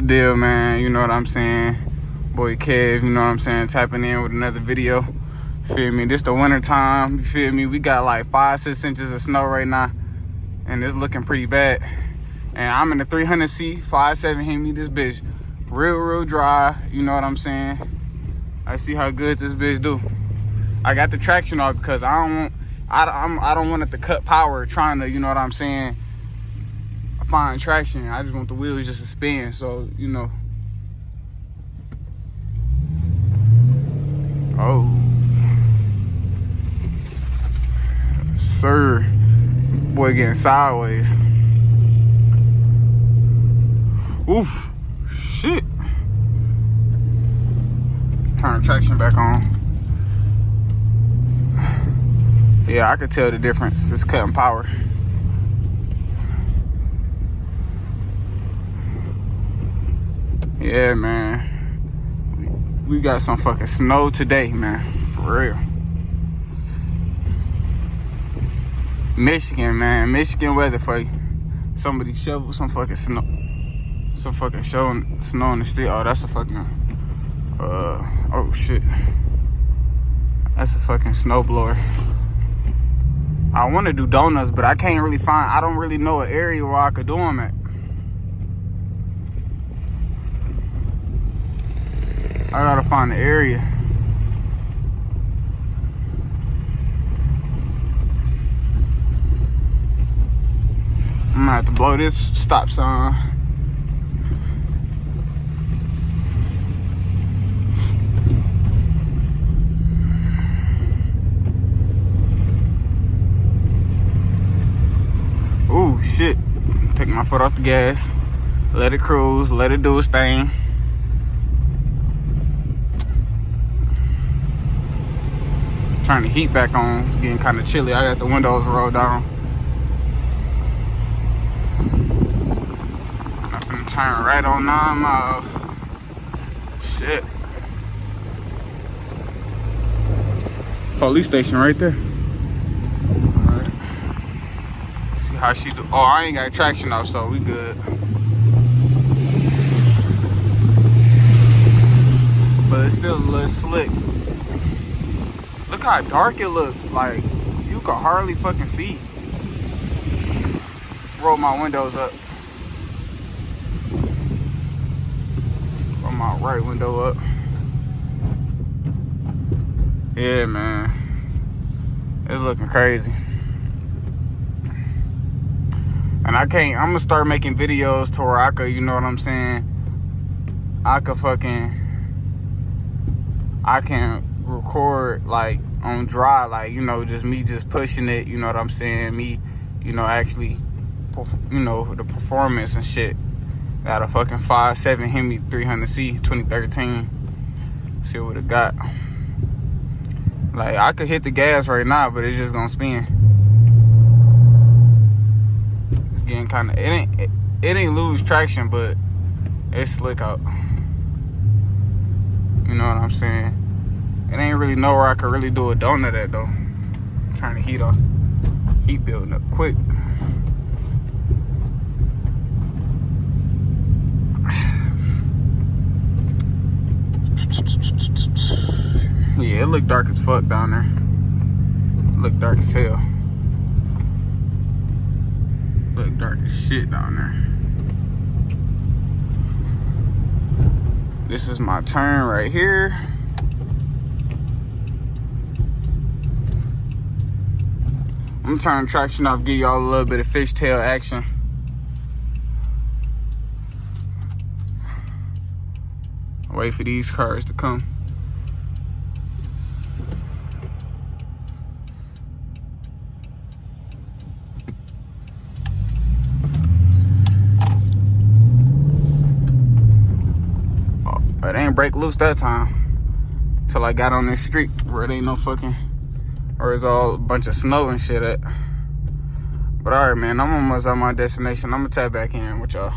deal, man. You know what I'm saying? Boy Kev, you know what I'm saying? Tapping in with another video. Feel me? This the winter time. You feel me? We got like 5-6 inches of snow right now, and it's looking pretty bad. And I'm in the 300C 5.7 hemi. This bitch real dry. You know what I'm saying? I see how good this bitch do. I got the traction off because I don't want it to cut power trying to, you know what I'm saying, find traction. I just want the wheels just to spin, so you know. Oh, sir, boy getting sideways. Oof, shit. Turn traction back on. Yeah, I could tell the difference. It's cutting power. Yeah, man. We got some fucking snow today, man. For real. Michigan, man. Michigan weather for you. Somebody shoveled some fucking snow. Some fucking snow in the street. Oh, that's a fucking... oh, shit. That's a fucking snowblower. I want to do donuts, but I can't really find... I don't really know an area where I could do them at. I gotta find the area. I'm gonna have to blow this stop sign. Ooh, shit. Take my foot off the gas. Let it cruise. Let it do its thing. Turn the heat back on. It's getting kind of chilly. I got the windows rolled down. I'm finna turn right on 9 miles. Shit. Police station right there. Alright. See how she do. Oh, I ain't got traction off, so we good. But it's still a little slick. Look how dark it look. Like, you can hardly fucking see. Roll my windows up. Roll my right window up. Yeah, man. It's looking crazy. And I'm gonna start making videos to where I could, you know what I'm saying? I can record like on dry, like, you know, just me just pushing it, you know what I'm saying, me, you know, actually, you know, the performance and shit. Got a fucking 5.7 Hemi 300C 2013. See what it got. Like, I could hit the gas right now, but it's just gonna spin. It's getting kind of, it ain't lose traction, but it's slick out. You know what I'm saying? It ain't really nowhere I could really do a donut at, though. I'm trying to heat up. Heat building up quick. Yeah, it look dark as fuck down there. It look dark as hell. Look dark as shit down there. This is my turn right here. I'm turning traction off, give y'all a little bit of fishtail action. Wait for these cars to come. Oh, it ain't break loose that time. Till I got on this street where it ain't no fucking, or it's all a bunch of snow and shit at. But alright, man, I'm almost at my destination. I'm gonna tap back in with y'all.